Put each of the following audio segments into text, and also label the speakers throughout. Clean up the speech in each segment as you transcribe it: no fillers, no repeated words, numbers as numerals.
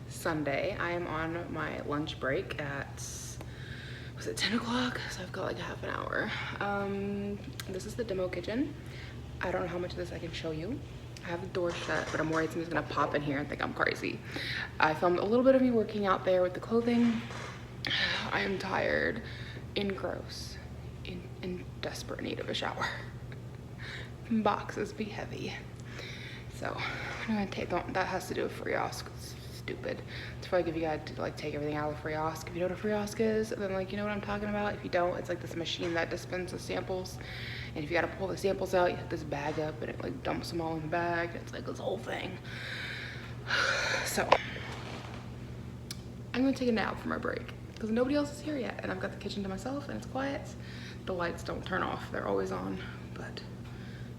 Speaker 1: Sunday. I am on my lunch break at, was it 10 o'clock? So I've got like half an hour. This is the demo kitchen. I don't know how much of this I can show you. I have the door shut, but I'm worried somebody's gonna pop in here and think I'm crazy. I filmed a little bit of me working out there with the clothing. I am tired and gross, in desperate need of a shower. Boxes be heavy. So I'm gonna take, that has to do with Friosk. It's stupid. It's probably if you got to like take everything out of Friosk. If you know what a Friosk is, then like you know what I'm talking about. If you don't, it's like this machine that dispenses samples. And if you gotta pull the samples out, you have this bag up and it like dumps them all in the bag. It's like this whole thing. So I'm gonna take a nap for my break because nobody else is here yet. And I've got the kitchen to myself and it's quiet. The lights don't turn off, they're always on. But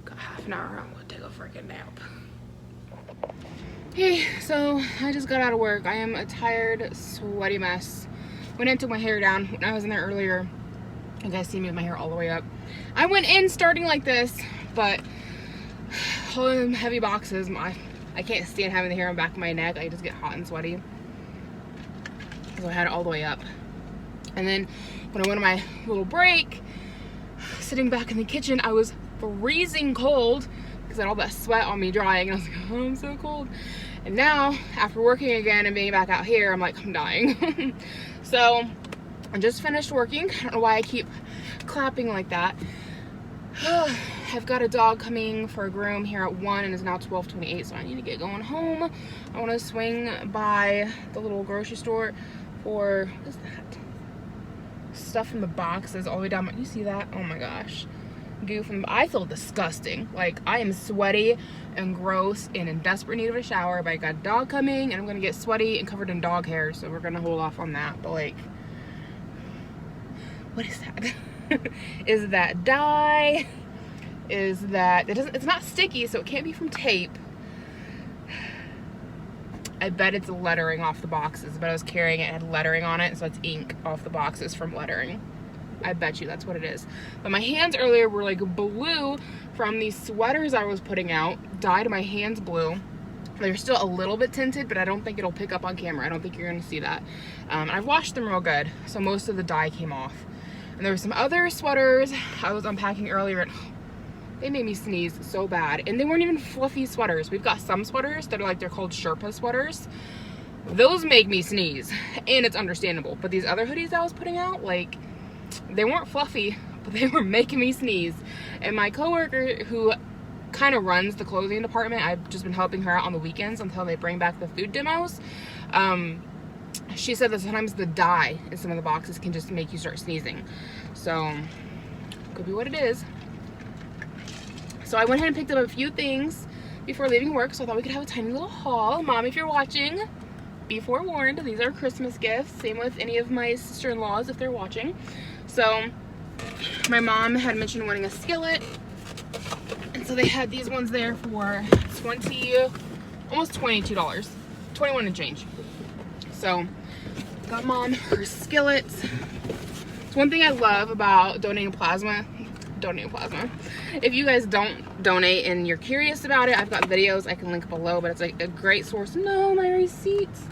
Speaker 1: got half an hour, I'm gonna take a freaking nap. Hey, so I just got out of work. I am a tired, sweaty mess. Went in, took my hair down. When I was in there earlier, you guys see me with my hair all the way up. I went in starting like this, but all them heavy boxes, I can't stand having the hair on the back of my neck. I just get hot and sweaty. So I had it all the way up. And then when I went on my little break, sitting back in the kitchen, I was freezing cold because I had all that sweat on me drying. And I was like, oh, I'm so cold. And now, after working again and being back out here, I'm like, I'm dying. So I just finished working. I don't know why I keep clapping like that. I've got a dog coming for a groom here at 1 and it's now 12:28, so I need to get going home. I want to swing by the little grocery store for, what is that? Stuff from the boxes all the way down my, you see that? Oh my gosh. Goo from, I feel disgusting. Like I am sweaty and gross and in desperate need of a shower, but I got a dog coming and I'm gonna get sweaty and covered in dog hair, so we're gonna hold off on that. But like, what is that? Is that dye? Is that, it's not sticky, so it can't be from tape. I bet it's lettering off the boxes, but I was carrying it, it had lettering on it, so it's ink off the boxes from lettering. I bet you that's what it is. But my hands earlier were like blue from these sweaters I was putting out. Dyed my hands blue. They're still a little bit tinted, but I don't think it'll pick up on camera. I don't think you're gonna see that. I've washed them real good, so most of the dye came off. And there were some other sweaters I was unpacking earlier, and they made me sneeze so bad. And they weren't even fluffy sweaters. We've got some sweaters that are like, they're called Sherpa sweaters. Those make me sneeze, and it's understandable. But these other hoodies I was putting out, like, they weren't fluffy, but they were making me sneeze. And my coworker who kind of runs the clothing department, I've just been helping her out on the weekends until they bring back the food demos. She said that sometimes the dye in some of the boxes can just make you start sneezing. So, could be what it is. So I went ahead and picked up a few things before leaving work, so I thought we could have a tiny little haul. Mom, if you're watching, be forewarned, these are Christmas gifts. Same with any of my sister-in-laws if they're watching. So my mom had mentioned wanting a skillet, and so they had these ones there for almost $22, 21 and change. So got mom her skillets. It's one thing I love about donating plasma. If you guys don't donate and you're curious about it, I've got videos I can link below, but it's like a great source. No, my receipts.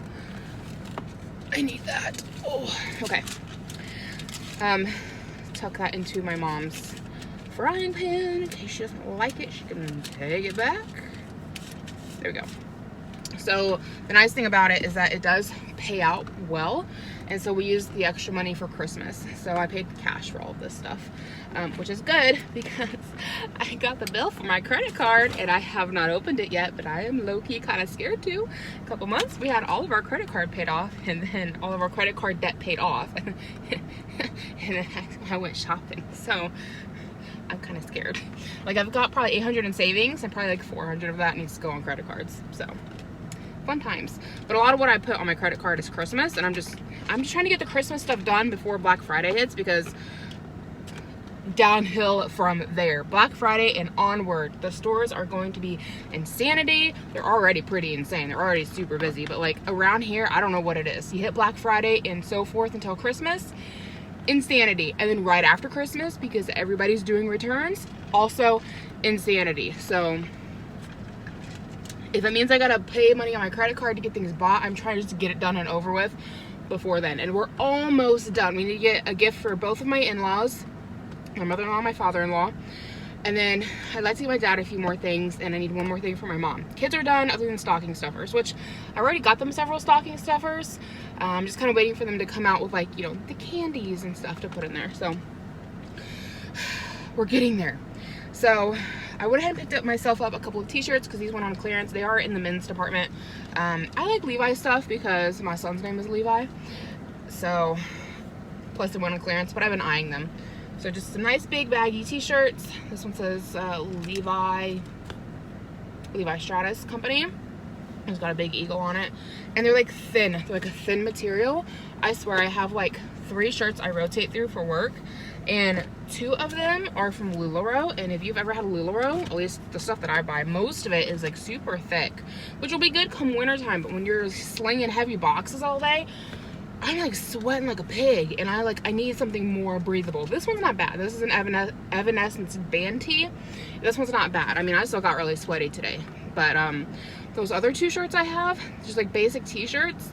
Speaker 1: I need that. Oh, okay. Tuck that into my mom's frying pan. In case she doesn't like it, she can take it back. There we go. So the nice thing about it is that it does pay out well. And so we used the extra money for Christmas. So I paid cash for all of this stuff, which is good because I got the bill for my credit card and I have not opened it yet, but I am low-key kind of scared to. A couple months, we had all of our credit card paid off and then all of our credit card debt paid off. And then I went shopping. So I'm kind of scared. Like I've got probably 800 in savings and probably like 400 of that needs to go on credit cards. So fun times. But a lot of what I put on my credit card is Christmas, and I'm just trying to get the Christmas stuff done before Black Friday hits, because downhill from there. Black Friday and onward, the stores are going to be insanity. They're already pretty insane. They're already super busy, but like around here, I don't know what it is. You hit Black Friday and so forth until Christmas, insanity. And then right after Christmas, because everybody's doing returns, also insanity. So If it means I gotta pay money on my credit card to get things bought, I'm trying just to get it done and over with before then. And we're almost done. We need to get a gift for both of my in-laws, my mother-in-law and my father-in-law. And then I'd like to get my dad a few more things, and I need one more thing for my mom. Kids are done other than stocking stuffers, which I already got them several stocking stuffers. I'm just kind of waiting for them to come out with, like, you know, the candies and stuff to put in there. So we're getting there. So I went ahead and picked up myself up a couple of t-shirts because these went on clearance. They are in the men's department. I like Levi stuff because my son's name is Levi. So, plus it went on clearance, but I've been eyeing them. So just some nice big baggy t-shirts. This one says Levi Stratus Company. It's got a big eagle on it. And they're like thin. They're like a thin material. I swear I have like 3 shirts I rotate through for work. And 2 of them are from LuLaRoe. And if you've ever had a LuLaRoe, at least the stuff that I buy, most of it is like super thick. Which will be good come wintertime. But when you're slinging heavy boxes all day, I'm like sweating like a pig, and I need something more breathable. This one's not bad. This is an Evanescence band tee. This one's not bad. I mean, I still got really sweaty today, but those other 2 shirts I have, just like basic t-shirts,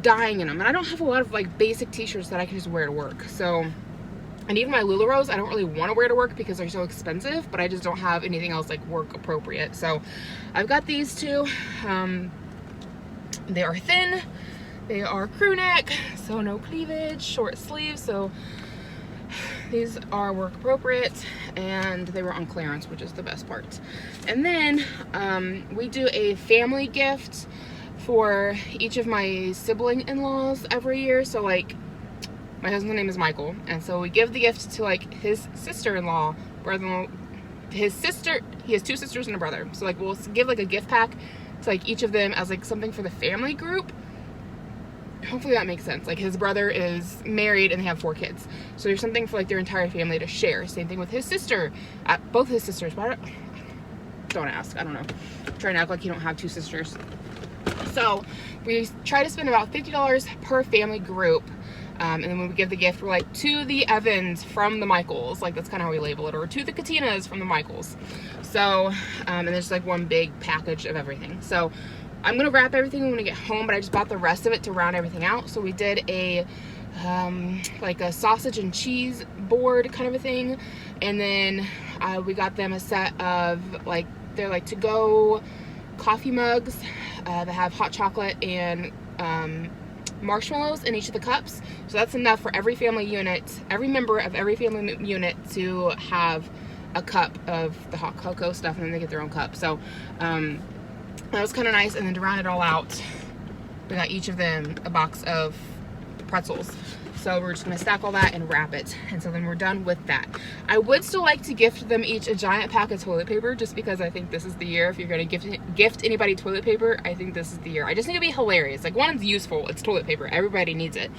Speaker 1: dying in them. And I don't have a lot of like basic t-shirts that I can just wear to work. So, and even my LuLaRoes, I don't really want to wear to work because they're so expensive, but I just don't have anything else like work appropriate. So I've got these 2. They are thin. They are crew neck, so no cleavage, short sleeves, so these are work appropriate, and they were on clearance, which is the best part. And then we do a family gift for each of my sibling in-laws every year. So like my husband's name is Michael, and so we give the gift to like his sister-in-law, brother-in-law, his sister. He has 2 sisters and a brother, so like we'll give like a gift pack to like each of them as like something for the family group. Hopefully that makes sense. Like his brother is married and they have 4 kids, so there's something for like their entire family to share. Same thing with his sister, both his sisters. Don't ask, I don't know. I'm trying to act like you don't have 2 sisters. So we try to spend about $50 per family group, and then when we give the gift, we're like, to the Evans from the Michaels, like that's kind of how we label it, or to the Katinas from the Michaels. So and there's like one big package of everything. So I'm gonna wrap everything when we get home, but I just bought the rest of it to round everything out. So we did a like a sausage and cheese board kind of a thing, and then we got them a set of like, they're like to-go coffee mugs that have hot chocolate and marshmallows in each of the cups. So that's enough for every family unit, every member of every family unit to have a cup of the hot cocoa stuff, and then they get their own cup. So that was kind of nice. And then to round it all out, we got each of them a box of pretzels. So we're just going to stack all that and wrap it. And so then we're done with that. I would still like to gift them each a giant pack of toilet paper, just because I think this is the year. If you're going to gift anybody toilet paper, I think this is the year. I just think it'd be hilarious. Like, one, it's useful. It's toilet paper. Everybody needs it.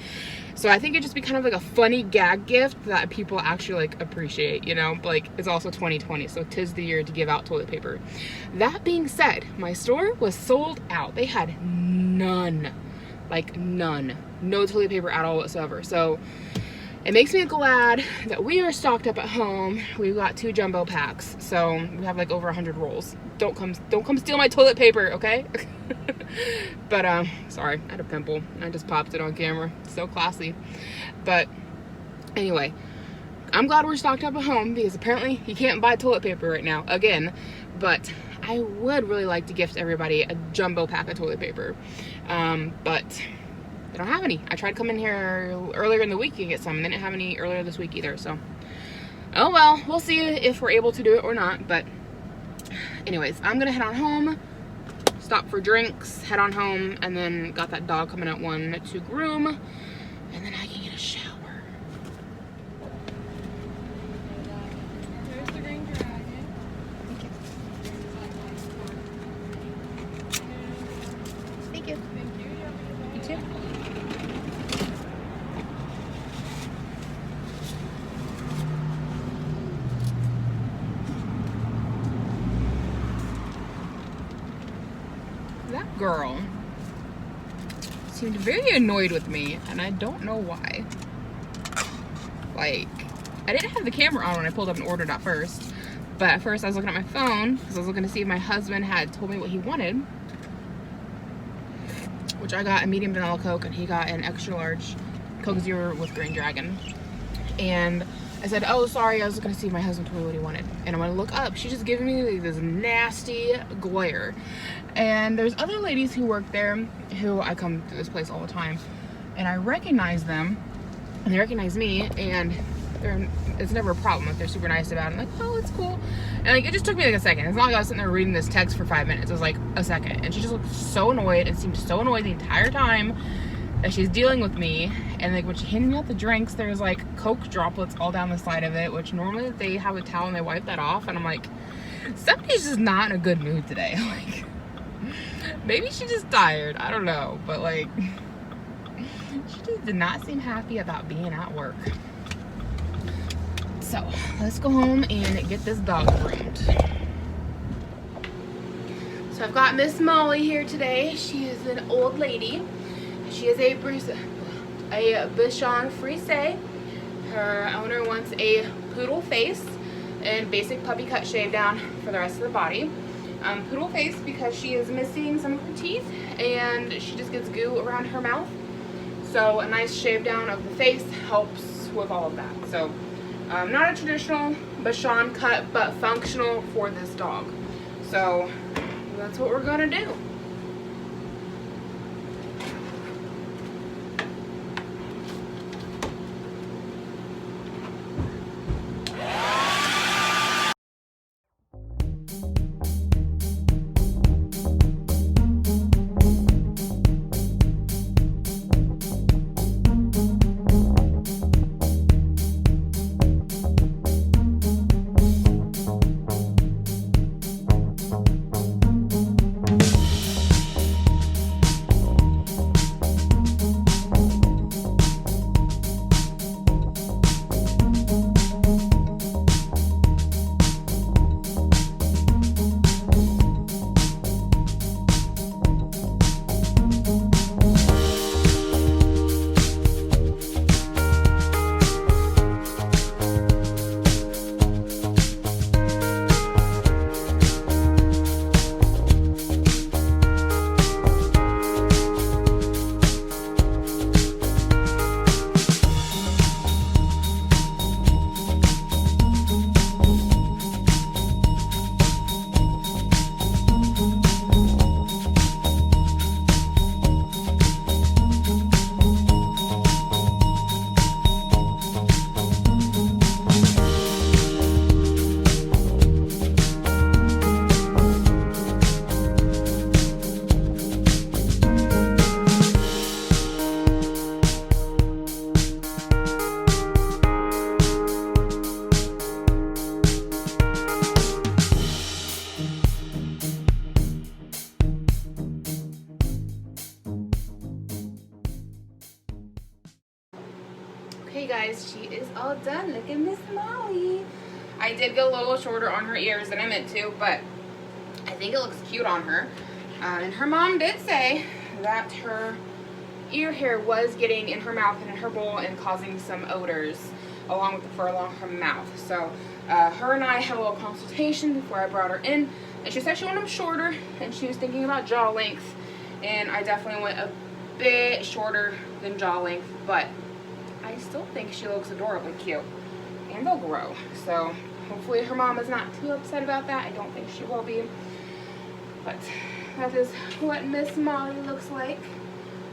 Speaker 1: So I think it'd just be kind of like a funny gag gift that people actually like appreciate, you know? Like, it's also 2020, so 'tis the year to give out toilet paper. That being said, my store was sold out. They had none. Like, none. No toilet paper at all whatsoever. So it makes me glad that we are stocked up at home. We've got 2 jumbo packs, so we have like over 100 rolls. Don't come steal my toilet paper, okay? But sorry, I had a pimple. I just popped it on camera. So classy. But anyway, I'm glad we're stocked up at home, because apparently you can't buy toilet paper right now again. But I would really like to gift everybody a jumbo pack of toilet paper, but they don't have any. I tried coming here earlier in the week to get some, and they didn't have any earlier this week either. So, oh well, we'll see if we're able to do it or not. But anyways, I'm gonna head on home, stop for drinks, head on home, and then got that dog coming at 1 to groom, and then I can get a shower.
Speaker 2: There's the green dragon.
Speaker 1: Thank you.
Speaker 2: Thank you.
Speaker 1: You too. That girl seemed very annoyed with me, and I don't know why. Like, I didn't have the camera on when I pulled up and ordered at first, But at first I was looking at my phone because I was looking to see if my husband had told me what he wanted, which I got a medium vanilla Coke and he got an extra large Coke Zero with Green Dragon. And I said, oh, sorry, I was looking to see if my husband told me what he wanted. And I'm gonna look up. She's just giving me like this nasty glare. And there's other ladies who work there who I come to this place all the time. And I recognize them, and they recognize me, and it's never a problem. Like, they're super nice about it. I'm like, oh, it's cool. And like, it just took me like a second. It's not like I was sitting there reading this text for 5 minutes. It was like a second. And she just looked so annoyed and seemed so annoyed the entire time that she's dealing with me. And like when she handed me out the drinks, there's like Coke droplets all down the side of it, which normally they have a towel and they wipe that off. And I'm like, somebody's just not in a good mood today. Like, maybe she's just tired. I don't know. But like, she just did not seem happy about being at work. So let's go home and get this dog groomed. So I've got Miss Molly here today. She is an old lady. She is a Bichon Frise. Her owner wants a poodle face and basic puppy cut shave down for the rest of the body. Poodle face because she is missing some of her teeth and she just gets goo around her mouth. So a nice shave down of the face helps with all of that. So not a traditional Bichon cut, but functional for this dog. So that's what we're gonna do. Okay guys, she is all done. Look at Miss Molly. I did go a little shorter on her ears than I meant to, but I think it looks cute on her. And her mom did say that her ear hair was getting in her mouth and in her bowl and causing some odors along with the fur along her mouth. So her and I had a little consultation before I brought her in, and she said she wanted them shorter and she was thinking about jaw length, and I definitely went a bit shorter than jaw length, but I still think she looks adorably cute, and they'll grow. So hopefully her mom is not too upset about that. I don't think she will be, but that is what Miss Molly looks like.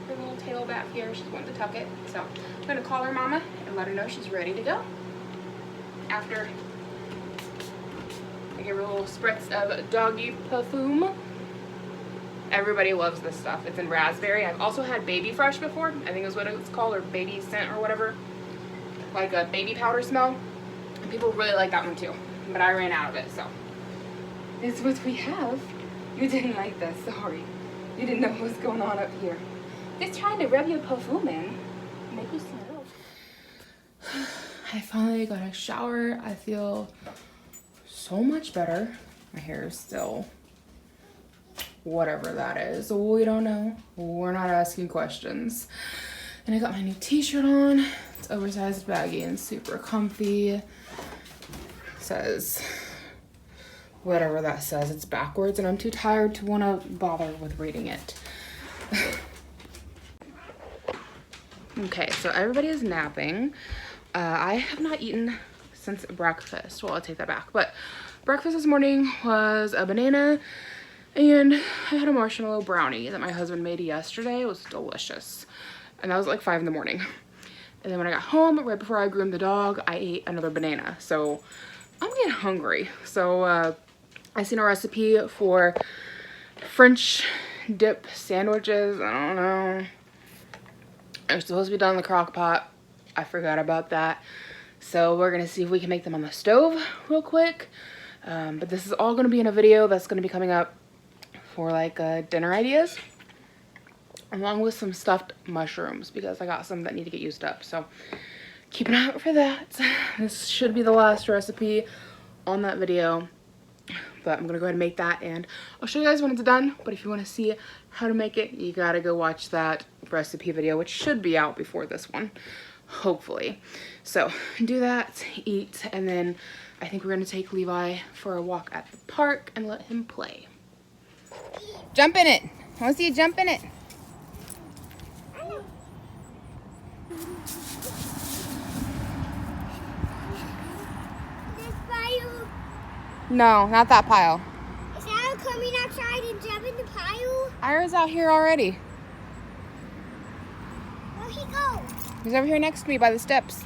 Speaker 1: Her little tail back here, she's wanting to tuck it. So I'm gonna call her mama and let her know she's ready to go. After I give her a little spritz of doggy perfume. Everybody loves this stuff. It's in raspberry. I've also had baby fresh before. I think is what it's called, or baby scent or whatever. Like a baby powder smell. And people really like that one too. But I ran out of it, so. This is what we have. You didn't like this, sorry. You didn't know what was going on up here. Just trying to rub your perfume in. Make you smell. I finally got a shower. I feel so much better. My hair is still whatever that is. We don't know. We're not asking questions. And I got my new t-shirt on. It's oversized, baggy, and super comfy. It says whatever that says. It's backwards and I'm too tired to want to bother with reading it. Okay, so everybody is napping. I have not eaten since breakfast. Well, I'll take that back. But breakfast this morning was a banana and I had a marshmallow brownie that my husband made yesterday. It was delicious. And that was like 5 in the morning. And then when I got home, right before I groomed the dog, I ate another banana. So I'm getting hungry. So I seen a recipe for French dip sandwiches. I don't know. They're supposed to be done in the crock pot. I forgot about that. So we're gonna see if we can make them on the stove real quick. But this is all gonna be in a video that's gonna be coming up for like dinner ideas, along with some stuffed mushrooms because I got some that need to get used up. So keep an eye out for that. This should be the last recipe on that video. But I'm gonna go ahead and make that and I'll show you guys when it's done. But if you wanna see how to make it, you gotta go watch that recipe video, which should be out before this one, hopefully. So do that, eat, and then I think we're gonna take Levi for a walk at the park and let him play. Jump in it. I wanna see you jump in it. No, not that pile.
Speaker 2: Is Al coming outside and jumping the pile?
Speaker 1: Ira's out here already.
Speaker 2: Where'd he go?
Speaker 1: He's over here next to me by the steps.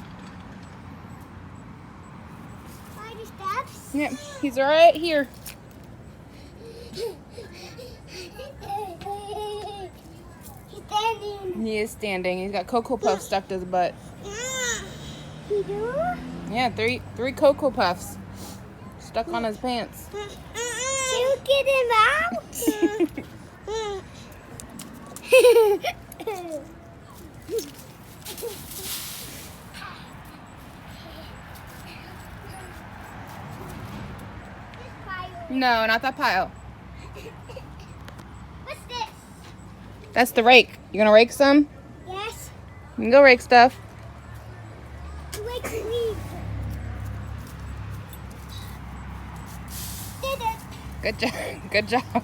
Speaker 2: By the steps?
Speaker 1: Yep, he's right here.
Speaker 2: He's standing.
Speaker 1: He is standing. He's got Cocoa Puffs stuck to his butt.
Speaker 2: He do? Yeah,
Speaker 1: three Cocoa Puffs stuck on his pants.
Speaker 2: You get him out?
Speaker 1: No, not that pile.
Speaker 2: What's this?
Speaker 1: That's the rake. You gonna rake some?
Speaker 2: Yes.
Speaker 1: You can go rake stuff.
Speaker 2: Rake leaves. Did it.
Speaker 1: Good job. Good job.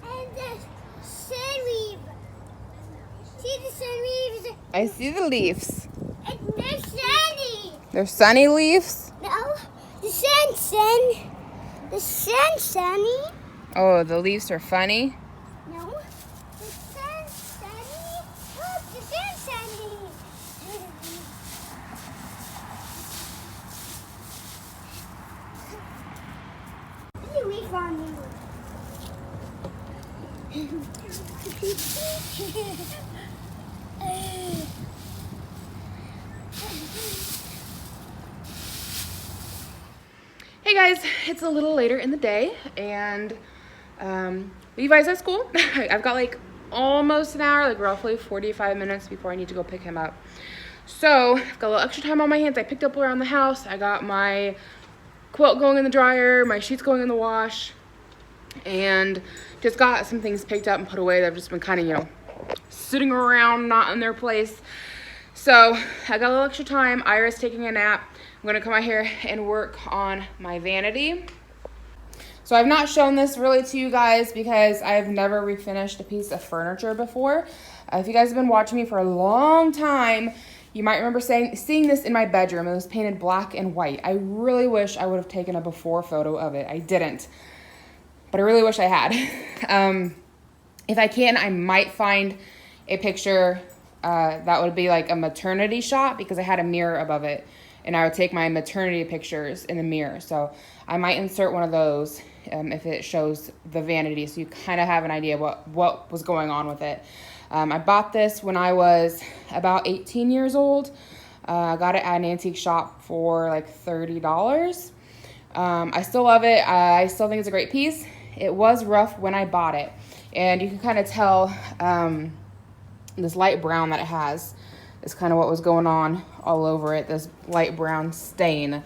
Speaker 2: And the sun leaf. See the sun leaves?
Speaker 1: I see the leaves.
Speaker 2: They're sunny.
Speaker 1: They're sunny leaves?
Speaker 2: No, the sun's sun. The sun's sunny.
Speaker 1: Oh, the leaves are funny?
Speaker 2: No, the sun's sunny. Look, the sun's sunny. What do we found you?
Speaker 1: Hey guys, it's a little later in the day and Levi's at school. I've got like almost an hour, like roughly 45 minutes before I need to go pick him up. So I've got a little extra time on my hands. I picked up around the house. I got my quilt going in the dryer, my sheets going in the wash, and just got some things picked up and put away that have just been kind of, you know, sitting around, not in their place. So I got a little extra time. Ira's taking a nap. I'm gonna come out here and work on my vanity. So I've not shown this really to you guys because I've never refinished a piece of furniture before. If you guys have been watching me for a long time, you might remember seeing this in my bedroom. It was painted black and white. I really wish I would have taken a before photo of it. I didn't, but I really wish I had. If I can, I might find a picture that would be like a maternity shot because I had a mirror above it. And I would take my maternity pictures in the mirror. So I might insert one of those if it shows the vanity so you kind of have an idea what was going on with it. I bought this when I was about 18 years old. I got it at an antique shop for like $30. I still love it. I still think it's a great piece. It was rough when I bought it. And you can kind of tell this light brown that it has is kind of what was going on all over it, this light brown stain.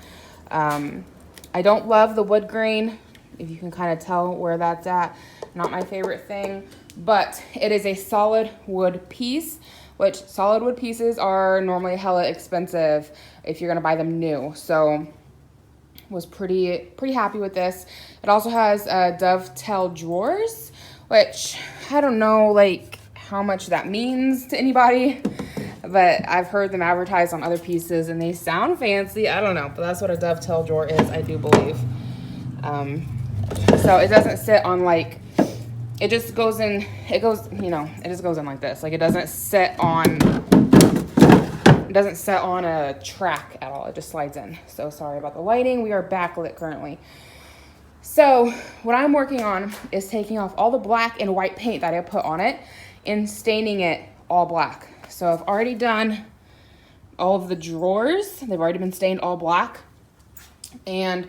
Speaker 1: I don't love the wood grain if you can kind of tell where that's at. Not my favorite thing, but it is a solid wood piece, which solid wood pieces are normally hella expensive if you're gonna buy them new. So was pretty happy with this. It also has dovetail drawers, which I don't know like how much that means to anybody, but I've heard them advertised on other pieces and they sound fancy. I don't know, but that's what a dovetail drawer is, I do believe. So it doesn't sit on like, it just goes in, it goes, you know, it just goes in like this. Like it doesn't sit on a track at all. It just slides in. So sorry about the lighting. We are backlit currently. So what I'm working on is taking off all the black and white paint that I put on it and staining it all black. So I've already done all of the drawers. They've already been stained all black. And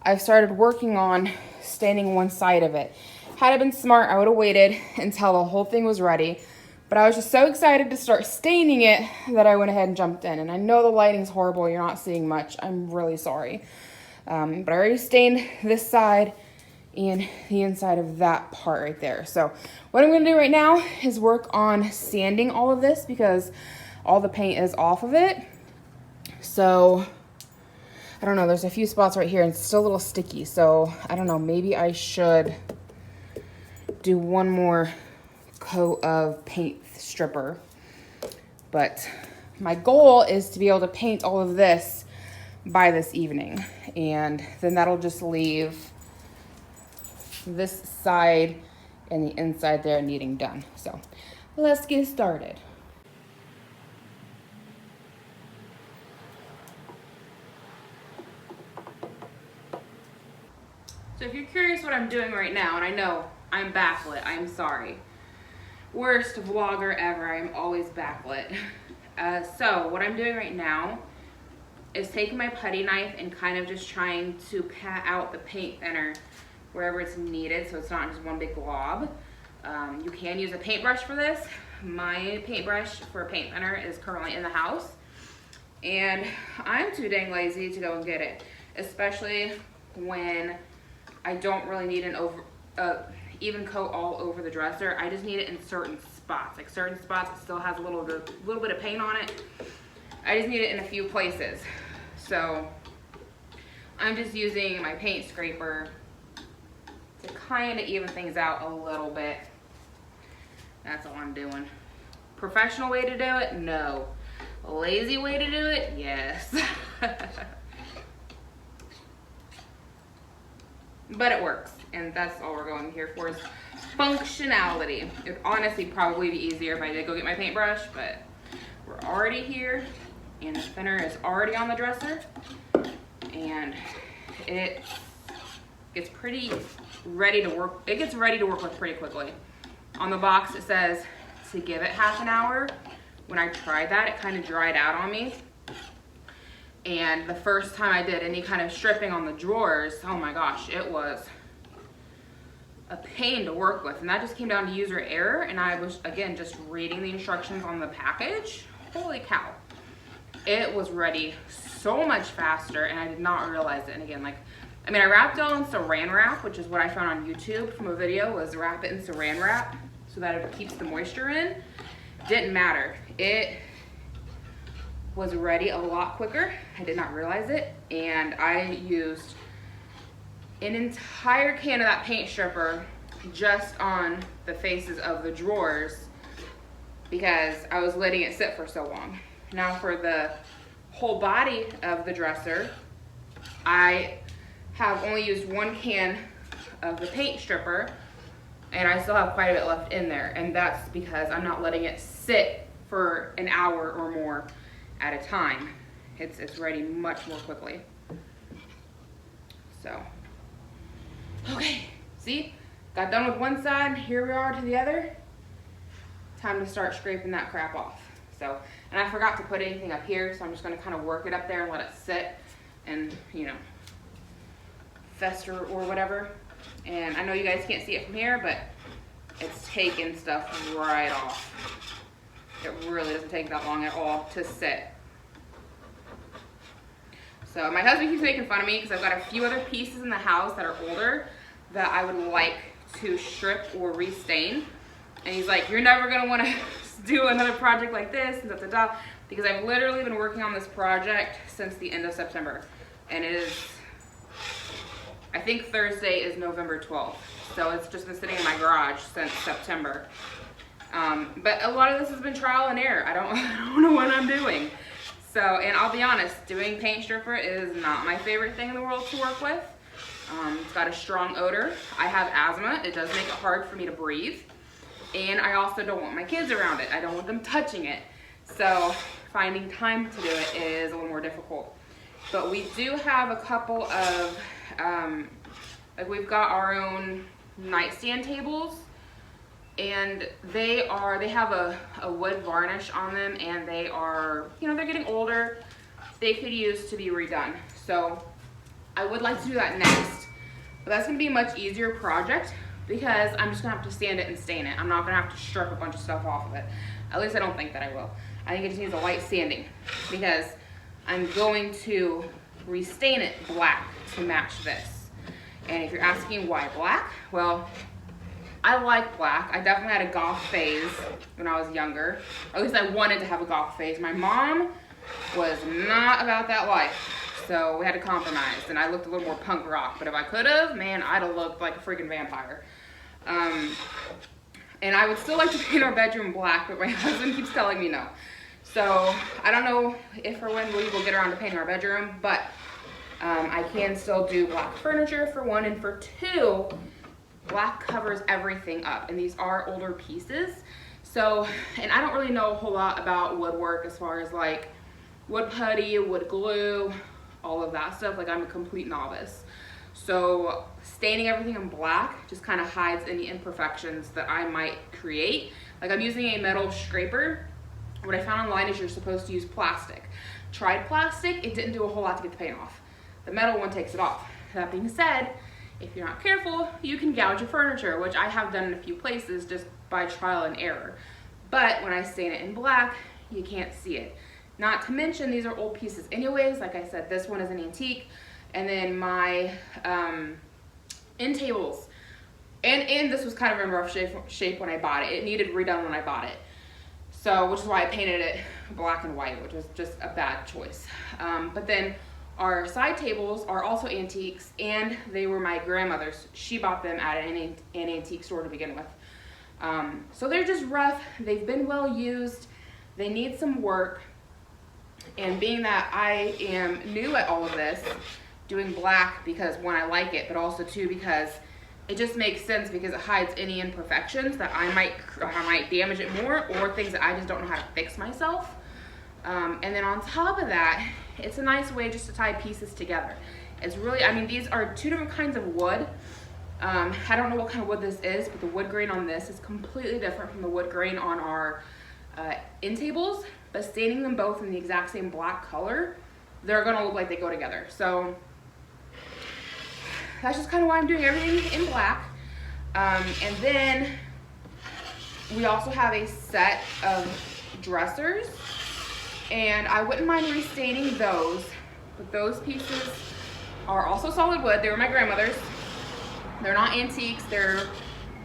Speaker 1: I've started working on staining one side of it. Had I been smart, I would have waited until the whole thing was ready. But I was just so excited to start staining it that I went ahead and jumped in. And I know the lighting's horrible. You're not seeing much. I'm really sorry. But I already stained this side and the inside of that part right there. So what I'm going to do right now is work on sanding all of this because all the paint is off of it. So I don't know. There's a few spots right here and it's still a little sticky. So I don't know. Maybe I should do one more coat of paint stripper, but my goal is to be able to paint all of this by this evening, and then that'll just leave this side and the inside there needing done. So let's get started. So if you're curious what I'm doing right now, and I know I'm backlit, I'm sorry. Worst vlogger ever, I'm always backlit. So what I'm doing right now is taking my putty knife and kind of just trying to pat out the paint thinner wherever it's needed so it's not just one big glob. You can use a paintbrush for this. My paintbrush for paint thinner is currently in the house and I'm too dang lazy to go and get it, especially when I don't really need an even coat all over the dresser. I just need it in certain spots. Like certain spots it still has a little bit of paint on it. I just need it in a few places. So I'm just using my paint scraper to kind of even things out a little bit. That's all I'm doing. Professional way to do it? No. Lazy way to do it? Yes. But it works, and that's all we're going here for is functionality. It would honestly probably be easier if I did go get my paintbrush, but we're already here, and the thinner is already on the dresser, and it gets pretty ready to work. It gets ready to work with pretty quickly. On the box it says to give it half an hour. When I tried that, it kind of dried out on me. And the first time I did any kind of stripping on the drawers, oh my gosh, it was a pain to work with. And that just came down to user error. And I was, again, just reading the instructions on the package. Holy cow. It was ready so much faster and I did not realize it. And again, like, I mean, I wrapped it all in saran wrap, which is what I found on YouTube from a video, was wrap it in saran wrap so that it keeps the moisture in. Didn't matter. It was ready a lot quicker. I did not realize it, and I used an entire can of that paint stripper just on the faces of the drawers because I was letting it sit for so long. Now for the whole body of the dresser, I have only used one can of the paint stripper and I still have quite a bit left in there, and that's because I'm not letting it sit for an hour or more at a time. It's ready much more quickly. So, okay, see? Got done with one side, here we are to the other. Time to start scraping that crap off. So, and I forgot to put anything up here, so I'm just gonna kind of work it up there and let it sit and, you know, fester or whatever. And I know you guys can't see it from here, but it's taking stuff right off. It really doesn't take that long at all to sit. So my husband keeps making fun of me because I've got a few other pieces in the house that are older that I would like to strip or restain. And he's like, you're never gonna wanna do another project like this, and da-da-da, because I've literally been working on this project since the end of September. And it is, I think Thursday is November 12th. So it's just been sitting in my garage since September. But a lot of this has been trial and error. I don't know what I'm doing. So, and I'll be honest, doing paint stripper is not my favorite thing in the world to work with. It's got a strong odor. I have asthma. It does make it hard for me to breathe. And I also don't want my kids around it. I don't want them touching it. So finding time to do it is a little more difficult. But we do have a couple of, like we've got our own nightstand tables, and they have a wood varnish on them, and they are, you know, they're getting older. They could use to be redone. So I would like to do that next, but that's gonna be a much easier project because I'm just gonna have to sand it and stain it. I'm not gonna have to strip a bunch of stuff off of it. At least I don't think that I will. I think it just needs a light sanding because I'm going to restain it black to match this. And if you're asking why black, well, I like black. I definitely had a goth phase when I was younger. Or at least I wanted to have a goth phase. My mom was not about that life. So we had to compromise. And I looked a little more punk rock. But if I could have, man, I'd have looked like a freaking vampire. And I would still like to paint our bedroom black, but my husband keeps telling me no. So I don't know if or when we will get around to painting our bedroom, but I can still do black furniture for one, and for two, black covers everything up, and these are older pieces. So, and I don't really know a whole lot about woodwork as far as like wood putty, wood glue, all of that stuff. Like I'm a complete novice. So staining everything in black just kind of hides any imperfections that I might create. Like I'm using a metal scraper. What I found online is you're supposed to use plastic. Tried plastic, it didn't do a whole lot to get the paint off. The metal one takes it off. That being said, if you're not careful, you can gouge your furniture, which I have done in a few places just by trial and error. But when I stain it in black, you can't see it. Not to mention, these are old pieces anyways. Like I said, this one is an antique. And then my end tables, and this was kind of in rough shape when I bought it. It needed redone when I bought it. So, which is why I painted it black and white, which was just a bad choice. But then our side tables are also antiques, and they were my grandmother's. She bought them at an antique store to begin with. So they're just rough. They've been well used. They need some work. And being that I am new at all of this, doing black because one, I like it, but also two, because it just makes sense because it hides any imperfections that I might damage it more, or things that I just don't know how to fix myself. And then on top of that, it's a nice way just to tie pieces together. It's really, I mean, these are two different kinds of wood. I don't know what kind of wood this is, but the wood grain on this is completely different from the wood grain on our end tables. But staining them both in the exact same black color, they're gonna look like they go together. So that's just kind of why I'm doing everything in black. And then we also have a set of dressers, and I wouldn't mind restaining those, but those pieces are also solid wood. They were my grandmother's. They're not antiques. They're,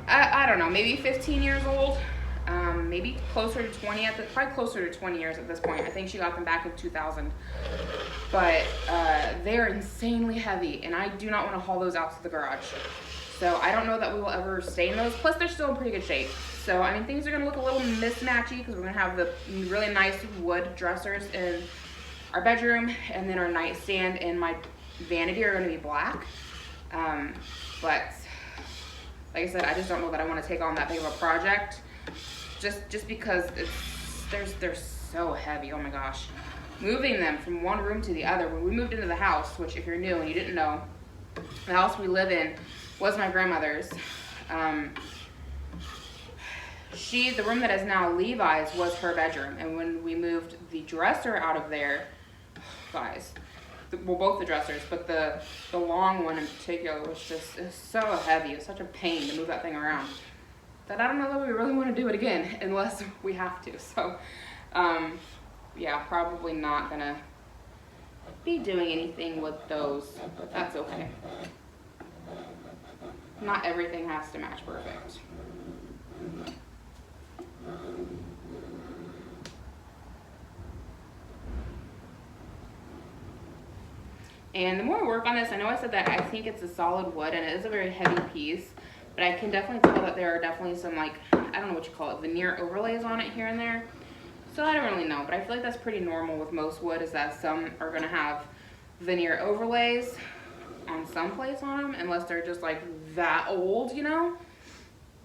Speaker 1: I don't know, maybe 15 years old, maybe closer to 20, probably closer to 20 years at this point. I think she got them back in 2000. But they're insanely heavy, and I do not want to haul those out to the garage. So I don't know that we will ever stain those. Plus, they're still in pretty good shape. So, I mean, things are going to look a little mismatchy because we're going to have the really nice wood dressers in our bedroom, and then our nightstand and my vanity are going to be black. But like I said, I just don't know that I want to take on that big of a project, just because they're so heavy. Oh my gosh. Moving them from one room to the other. When we moved into the house, which if you're new and you didn't know, the house we live in was my grandmother's. The room that is now Levi's was her bedroom. And when we moved the dresser out of there, guys, well, both the dressers, but the long one in particular was just so heavy. It was such a pain to move that thing around that I don't know that we really want to do it again unless we have to. So, yeah, probably not gonna be doing anything with those, but that's okay. Not everything has to match perfect. And the more I work on this, I know I said that I think it's a solid wood and it is a very heavy piece, but I can definitely tell that there are definitely some, like, I don't know what you call it, veneer overlays on it here and there. So I don't really know, but I feel like that's pretty normal with most wood, is that some are gonna have veneer overlays on some place on them, unless they're just like that old, you know?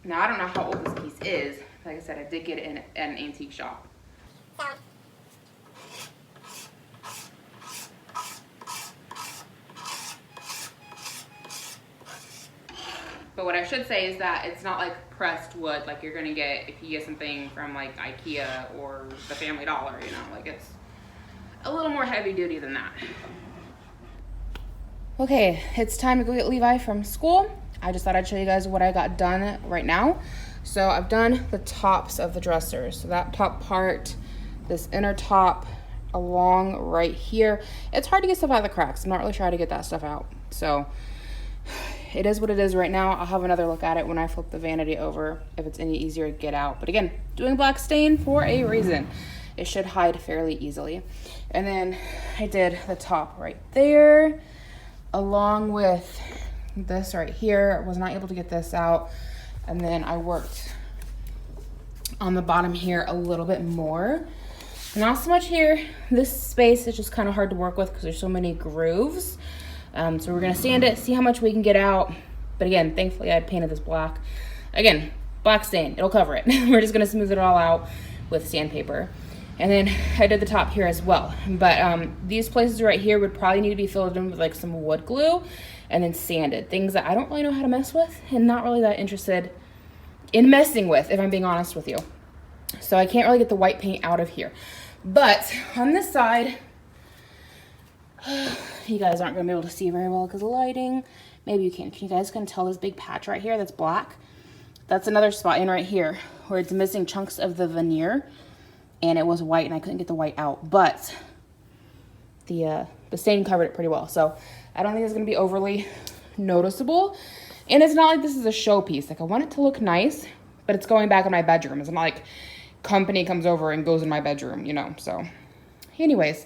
Speaker 1: Now I don't know how old this piece is. Like I said, I did get it in at an antique shop. But what I should say is that it's not like pressed wood like you're gonna get if you get something from like IKEA or the Family Dollar, you know, like it's a little more heavy duty than that. Okay, it's time to go get Levi from school. I just thought I'd show you guys what I got done right now. So I've done the tops of the dressers. So that top part, this inner top along right here. It's hard to get stuff out of the cracks. I'm not really sure how to get that stuff out. So it is what it is right now. I'll have another look at it when I flip the vanity over, if it's any easier to get out. But again, doing black stain for a reason. It should hide fairly easily. And then I did the top right there, along with this right here. I was not able to get this out. And then I worked on the bottom here a little bit more. Not so much here. This space is just kind of hard to work with because there's so many grooves. So we're gonna sand it, see how much we can get out. But again, thankfully I painted this black. Again, black stain, it'll cover it. We're just gonna smooth it all out with sandpaper. And then I did the top here as well. But these places right here would probably need to be filled in with like some wood glue and then sanded. Things that I don't really know how to mess with and not really that interested in messing with, if I'm being honest with you. So I can't really get the white paint out of here. But on this side, you guys aren't gonna be able to see very well because of lighting. Maybe you can. Can you guys kind of tell this big patch right here that's black? That's another spot in right here where it's missing chunks of the veneer, and it was white and I couldn't get the white out, but the stain covered it pretty well. So I don't think it's gonna be overly noticeable. And it's not like this is a showpiece. Like I want it to look nice, but it's going back in my bedroom. It's not like company comes over and goes in my bedroom, you know? So anyways,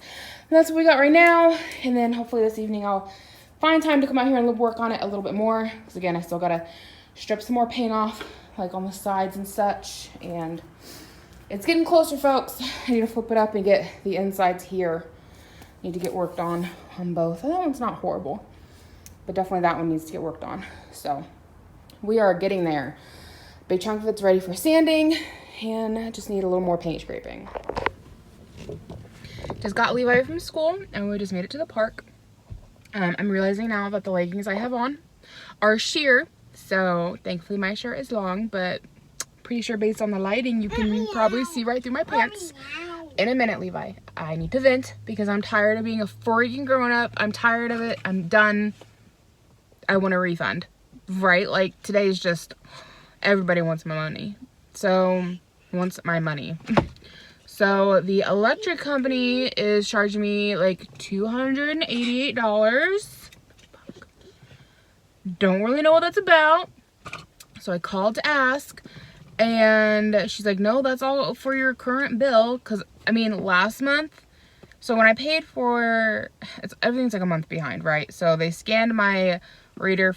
Speaker 1: that's what we got right now. And then hopefully this evening I'll find time to come out here and work on it a little bit more. Because again, I still gotta strip some more paint off, like on the sides and such. And it's getting closer, folks. I need to flip it up and get the insides here. Need to get worked on both. That one's not horrible, but definitely that one needs to get worked on. So we are getting there. Big chunk of it's ready for sanding, and I just need a little more paint scraping. Just got Levi from school, and we just made it to the park. I'm realizing now that the leggings I have on are sheer, so thankfully my shirt is long, but pretty sure based on the lighting you can probably see right through my pants. In a minute, Levi. I need to vent because I'm tired of being a freaking grown-up. I'm tired of it. I'm done. I want a refund, right? Like today is just, everybody wants my money. So, wants my money. So the electric company is charging me like $288. Don't really know what that's about. So I called to ask, and she's like, no, that's all for your current bill. Cause I mean, last month, so when I paid for, everything's like a month behind, right? So they scanned my reader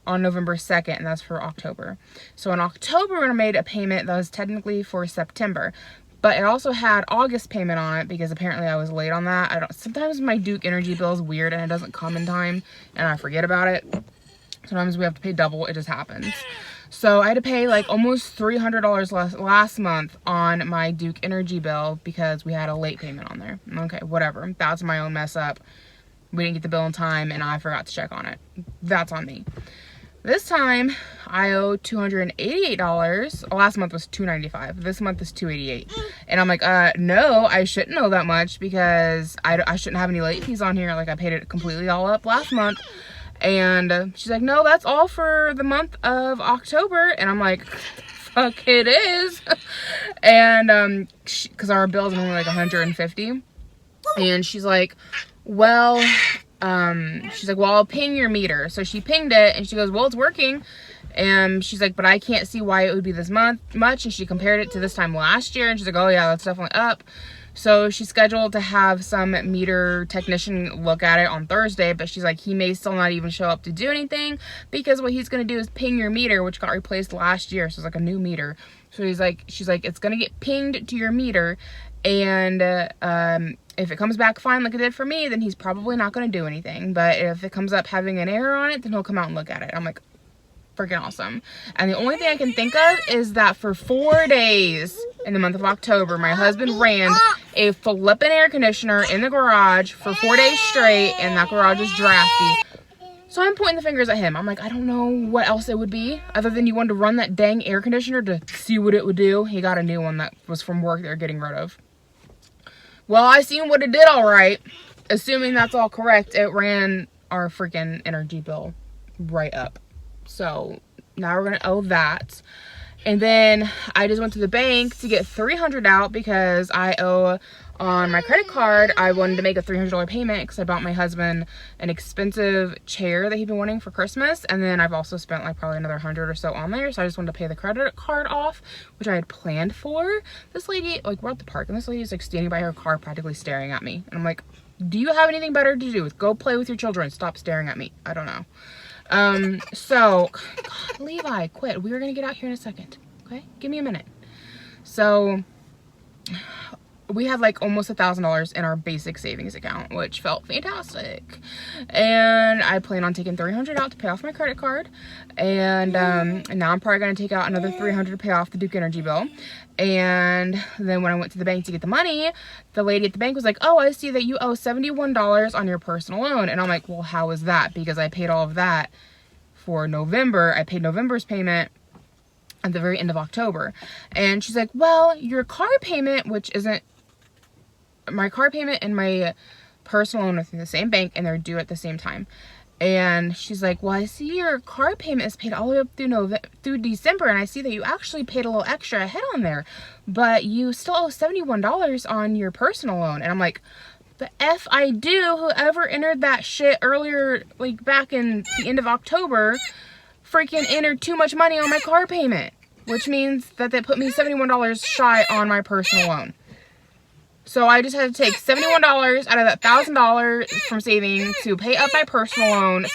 Speaker 1: on November 2nd, and that's for October. So in October, when I made a payment that was technically for September, but it also had August payment on it because apparently I was late on that. Sometimes my Duke Energy bill is weird and it doesn't come in time and I forget about it. Sometimes we have to pay double, it just happens. So I had to pay like almost $300 last month on my Duke Energy bill because we had a late payment on there. Okay, whatever. That's my own mess up. We didn't get the bill in time and I forgot to check on it. That's on me. This time I owe $288. Last month was $295. This month is $288. And I'm like, no, I shouldn't owe that much because I shouldn't have any late fees on here. Like I paid it completely all up last month. And she's like, no, that's all for the month of October. And I'm like, fuck, it is. And because our bill is only like $150. And she's like, well, she's like, well, I'll ping your meter. So she pinged it, and she goes, well, it's working. And she's like, but I can't see why it would be this much. And she compared it to this time last year, and she's like, oh yeah, that's definitely up. So she's scheduled to have some meter technician look at it on Thursday, but she's like, he may still not even show up to do anything, because what he's going to do is ping your meter, which got replaced last year. So it's like a new meter. So she's like, it's going to get pinged to your meter, and if it comes back fine like it did for me, then he's probably not going to do anything. But if it comes up having an error on it, then he'll come out and look at it. I'm like, freaking awesome. And the only thing I can think of is that for 4 days in the month of October, my husband ran a flippin' air conditioner in the garage for 4 days straight, and that garage is drafty. So I'm pointing the fingers at him. I'm like, I don't know what else it would be other than you wanted to run that dang air conditioner to see what it would do. He got a new one that was from work they're getting rid of. Well, I seen what it did all right. Assuming that's all correct, it ran our freaking energy bill right up. So now we're gonna owe that. And then I just went to the bank to get $300 out because I owe on my credit card. I wanted to make a $300 payment because I bought my husband an expensive chair that he'd been wanting for Christmas. And then I've also spent like probably another $100 or so on there. So I just wanted to pay the credit card off, which I had planned for. This lady, like, we're at the park, and this lady is like standing by her car practically staring at me. And I'm like, do you have anything better to do? Go play with your children. Stop staring at me. I don't know. So, God, Levi, quit. We are going to get out here in a second. Okay? Give me a minute. So, we had like almost $1,000 in our basic savings account, which felt fantastic. And I plan on taking $300 out to pay off my credit card. And now I'm probably going to take out another $300 to pay off the Duke Energy bill. And then when I went to the bank to get the money, the lady at the bank was like, oh, I see that you owe $71 on your personal loan. And I'm like, well, how is that? Because I paid all of that for November. I paid November's payment at the very end of October. And she's like, well, your car payment, which isn't, my car payment and my personal loan are through the same bank, and they're due at the same time. And she's like, well, I see your car payment is paid all the way up through December, and I see that you actually paid a little extra ahead on there, but you still owe $71 on your personal loan. And I'm like, the F I do. Whoever entered that shit earlier, like back in the end of October, freaking entered too much money on my car payment, which means that they put me $71 shy on my personal loan. So I just had to take $71 out of that $1,000 from saving to pay up my personal loan.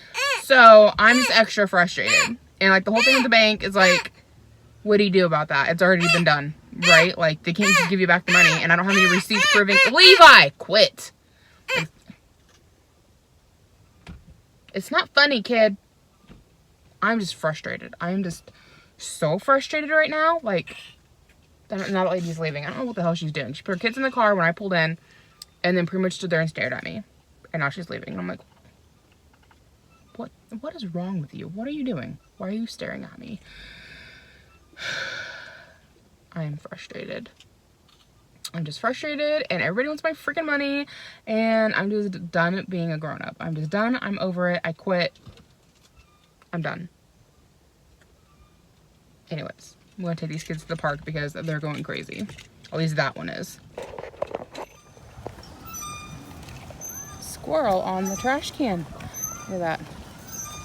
Speaker 1: So I'm just extra frustrated. And like the whole thing with the bank is like, what do you do about that? It's already been done, right? Like they can't just give you back the money, and I don't have any receipts proving. Levi, quit. It's not funny, kid. I'm just frustrated. I'm just so frustrated right now. Like, now that lady's leaving. I don't know what the hell she's doing. She put her kids in the car when I pulled in, and then pretty much stood there and stared at me. And now she's leaving. And I'm like, what is wrong with you? What are you doing? Why are you staring at me? I am frustrated. I'm just frustrated, and everybody wants my freaking money, and I'm just done being a grown-up. I'm just done. I'm over it. I quit. I'm done. Anyways, I'm gonna take these kids to the park because they're going crazy. At least that one is. Squirrel on the trash can. Look at that.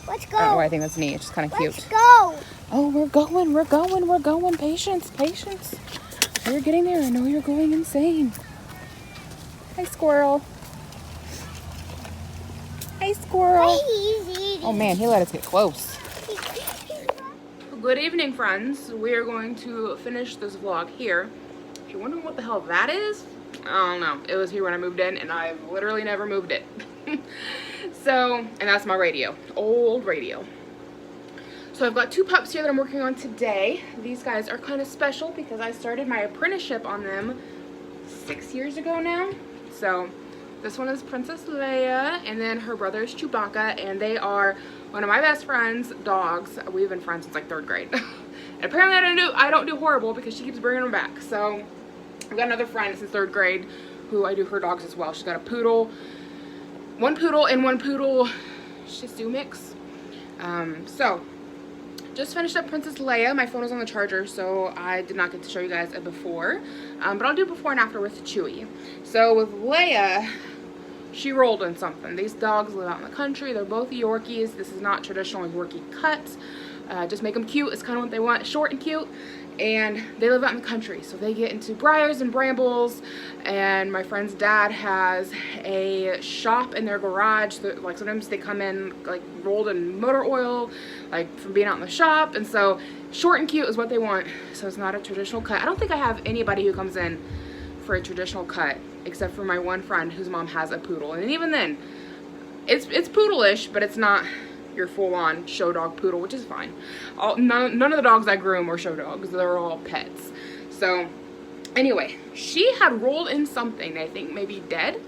Speaker 2: Let's go.
Speaker 1: I don't know why I think that's neat. It's just kind of cute.
Speaker 2: Let's go.
Speaker 1: Oh, we're going. Patience. You're getting there. I know you're going insane. Hi, squirrel. Hi, squirrel. Oh man, he let us get close. Good evening, friends. We are going to finish this vlog here. If you're wondering what the hell that is, I don't know. It was here when I moved in, and I've literally never moved it. So, and that's my radio. Old radio. So I've got two pups here that I'm working on today. These guys are kind of special because I started my apprenticeship on them 6 years ago now. So this one is Princess Leia, and then her brother is Chewbacca, and they are one of my best friend's dogs. We've been friends since like 3rd grade. And apparently I don't do horrible because she keeps bringing them back. So I've got another friend since 3rd grade who I do her dogs as well. She's got a poodle, one poodle and one poodle Shih Tzu mix. So just finished up Princess Leia. My phone was on the charger, so I did not get to show you guys a before. But I'll do before and after with Chewie. So with Leia, she rolled in something. These dogs live out in the country. They're both Yorkies. This is not traditional Yorkie cuts. Just make them cute. It's kind of what they want, short and cute. And they live out in the country, so they get into briars and brambles. And my friend's dad has a shop in their garage. Like sometimes they come in like rolled in motor oil, like from being out in the shop. And so short and cute is what they want. So it's not a traditional cut. I don't think I have anybody who comes in for a traditional cut except for my one friend whose mom has a poodle. And even then, it's poodle-ish, but it's not your full-on show dog poodle, which is fine. None of the dogs I groom were show dogs. They're all pets. So anyway, she had rolled in something, I think maybe dead,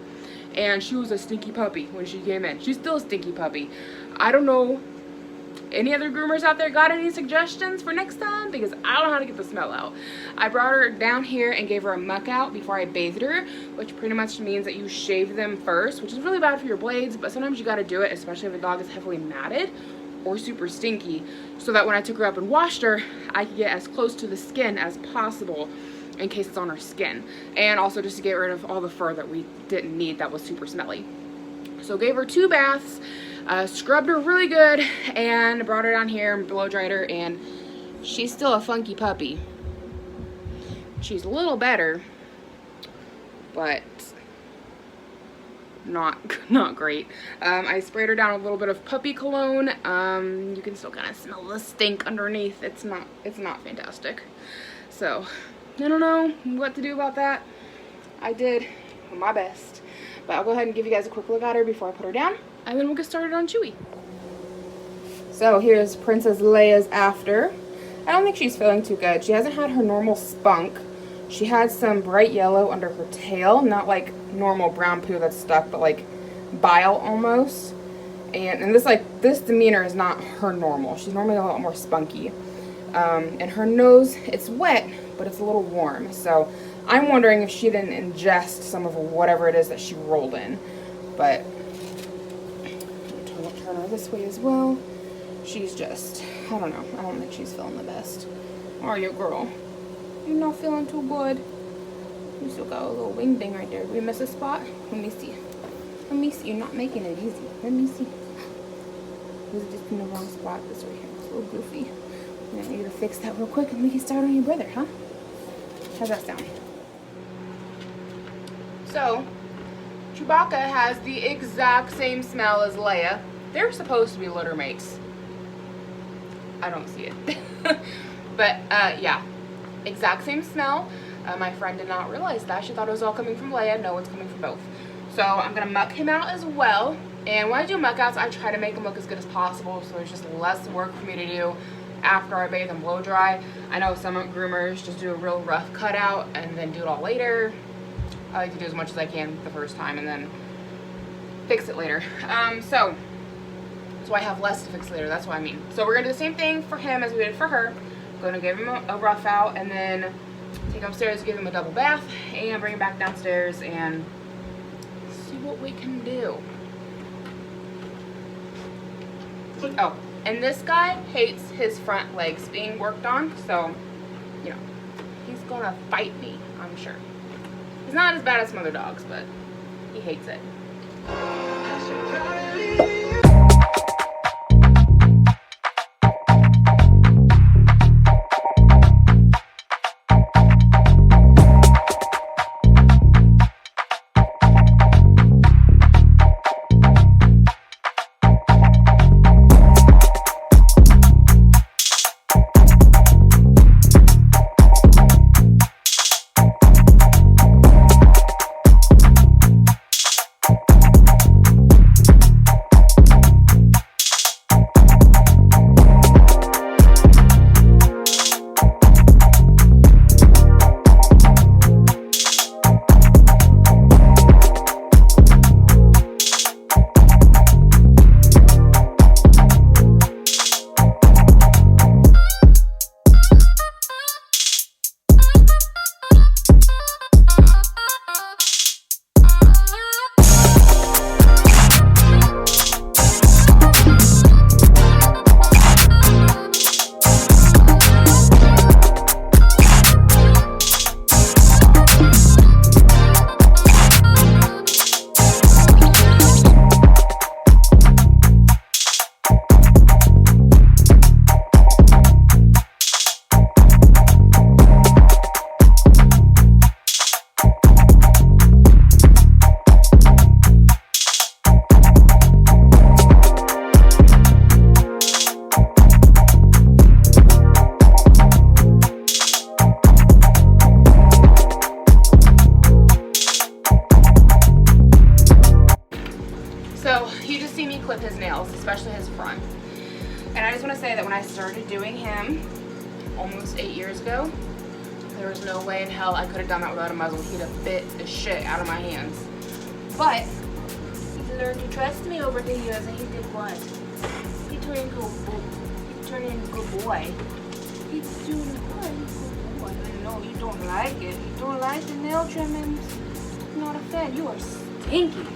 Speaker 1: and she was a stinky puppy when she came in. She's still a stinky puppy. I don't know, any other groomers out there got any suggestions for next time? Because I don't know how to get the smell out. I brought her down here and gave her a muck out before I bathed her, which pretty much means that you shave them first, which is really bad for your blades, but sometimes you got to do it, especially if a dog is heavily matted or super stinky, so that when I took her up and washed her, I could get as close to the skin as possible in case it's on her skin, and also just to get rid of all the fur that we didn't need that was super smelly. So gave her 2 baths, scrubbed her really good, and brought her down here and blow dried her, and she's still a funky puppy. She's a little better, but not great. I sprayed her down with a little bit of puppy cologne. You can still kind of smell the stink underneath. It's not fantastic. So I don't know what to do about that. I did my best, but I'll go ahead and give you guys a quick look at her before I put her down, and then we'll get started on Chewy. So here's Princess Leia's after. I don't think she's feeling too good. She hasn't had her normal spunk. She had some bright yellow under her tail, not like normal brown poo that's stuck, but like bile almost. And this demeanor is not her normal. She's normally a lot more spunky. And her nose, it's wet, but it's a little warm. So I'm wondering if she didn't ingest some of whatever it is that she rolled in. But turn her this way as well. She's just, I don't know. I don't think she's feeling the best. Are you, girl? You're not feeling too good. You still got a little wing thing right there. Did we miss a spot? Let me see. Let me see. You're not making it easy. Let me see. Was it just in the wrong spot? This right here. It's a little goofy. I need to fix that real quick and we can start on your brother, huh? How's that sound? So, Chewbacca has the exact same smell as Leia. They're supposed to be litter mates. I don't see it. But, yeah. Exact same smell. My friend did not realize that. She thought it was all coming from Leia. No, it's coming from both. So, I'm going to muck him out as well. And when I do muck outs, I try to make them look as good as possible, so there's just less work for me to do after I bathe and blow dry. I know some groomers just do a real rough cutout and then do it all later. I like to do as much as I can the first time and then fix it later. So I have less to fix later, that's what I mean. So we're gonna do the same thing for him as we did for her. I'm gonna give him a rough out and then take him upstairs, give him a double bath, and bring him back downstairs and see what we can do. Oh, and this guy hates his front legs being worked on, so, you know, he's gonna fight me, I'm sure. He's not as bad as some other dogs, but he hates it. So you just see me clip his nails, especially his front. And I just want to say that when I started doing him almost 8 years ago, there was no way in hell I could have done that without a muzzle. He'd have bit the shit out of my hands. But he learned to trust me over the years, and he did what? He turned into a good boy. He's doing good. He's a good boy. I know you don't like it. You don't like the nail trimmings. I'm not a fan. You are stinky.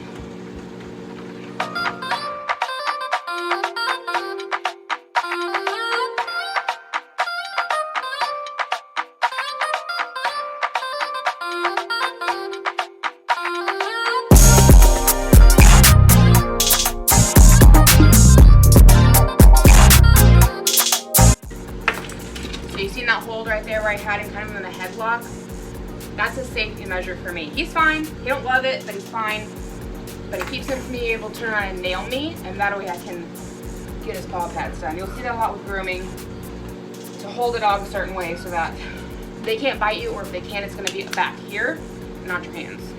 Speaker 1: You seen that hold right there where I had him kind of in a headlock? That's a safety measure for me. He's fine. He don't love it, but he's fine. But it keeps him from being able to turn around and nail me, and that way I can get his paw pads done. You'll see that a lot with grooming, to hold a dog a certain way so that they can't bite you, or if they can, it's going to be back here, not your hands.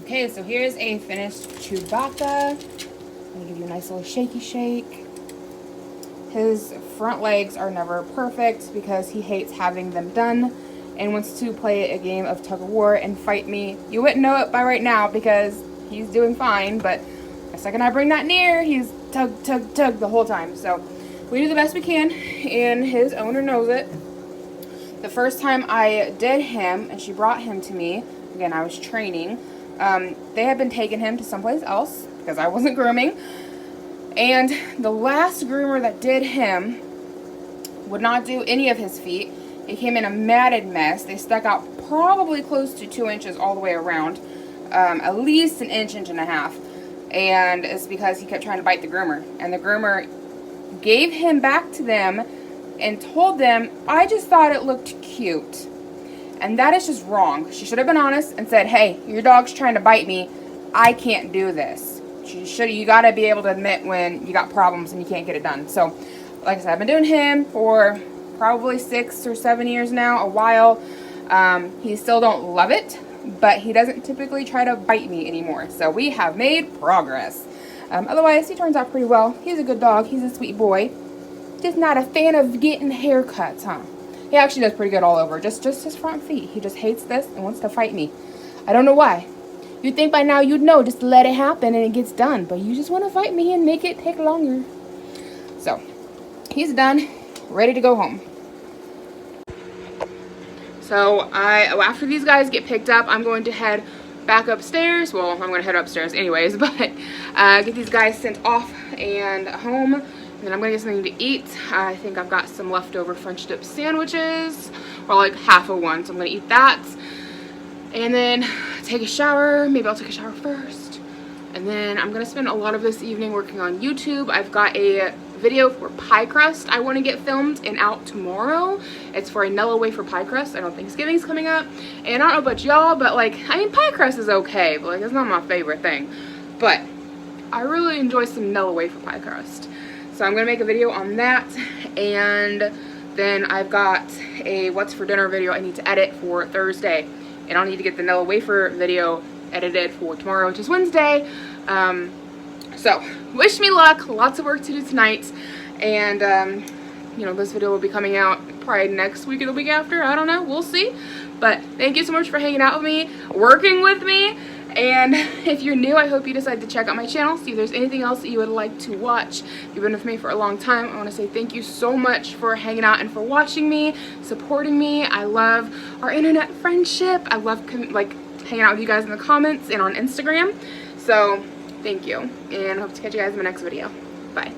Speaker 1: Okay, so here's a finished Chewbacca. I'm gonna give you a nice little shaky shake. His front legs are never perfect because he hates having them done and wants to play a game of tug of war and fight me. You wouldn't know it by right now because he's doing fine, but the second I bring that near, he's tug, tug, tug the whole time. So we do the best we can, and his owner knows it. The first time I did him, and she brought him to me, again, I was training, they had been taking him to someplace else because I wasn't grooming. And the last groomer that did him would not do any of his feet. It came in a matted mess. They stuck out probably close to 2 inches all the way around, at least an inch, inch and a half. And it's because he kept trying to bite the groomer. And the groomer gave him back to them and told them, I just thought it looked cute. And that is just wrong. She should have been honest and said, hey, your dog's trying to bite me. I can't do this. You got to be able to admit when you got problems and you can't get it done. So, like I said, I've been doing him for probably 6 or 7 years now, a while. He still don't love it, but he doesn't typically try to bite me anymore. So we have made progress. Otherwise, he turns out pretty well. He's a good dog. He's a sweet boy. Just not a fan of getting haircuts, huh? He actually does pretty good all over. Just his front feet. He just hates this and wants to fight me. I don't know why. You'd think by now you'd know, just let it happen and it gets done. But you just want to fight me and make it take longer. So, he's done. Ready to go home. So, after these guys get picked up, I'm going to head back upstairs. Well, I'm going to head upstairs anyways. But get these guys sent off and home. And then I'm going to get something to eat. I think I've got some leftover French dip sandwiches. Or like half of one. So I'm going to eat that. And then take a shower. Maybe I'll take a shower first. And then I'm going to spend a lot of this evening working on YouTube. I've got a video for pie crust I want to get filmed and out tomorrow. It's for a Nilla wafer pie crust. I know Thanksgiving's coming up. And I don't know about y'all, but like, I mean, pie crust is okay. But like, it's not my favorite thing. But I really enjoy some Nilla wafer pie crust. So I'm going to make a video on that, and then I've got a what's for dinner video I need to edit for Thursday, and I'll need to get the Nilla wafer video edited for tomorrow, which is Wednesday. So wish me luck, lots of work to do tonight, and you know, this video will be coming out probably next week or the week after, I don't know, we'll see. But thank you so much for hanging out with me, working with me. And if you're new, I hope you decide to check out my channel, see if there's anything else that you would like to watch. If you've been with me for a long time, I want to say thank you so much for hanging out and for watching me, supporting me. I love our internet friendship. I love hanging out with you guys in the comments and on Instagram. So thank you, and hope to catch you guys in my next video. Bye.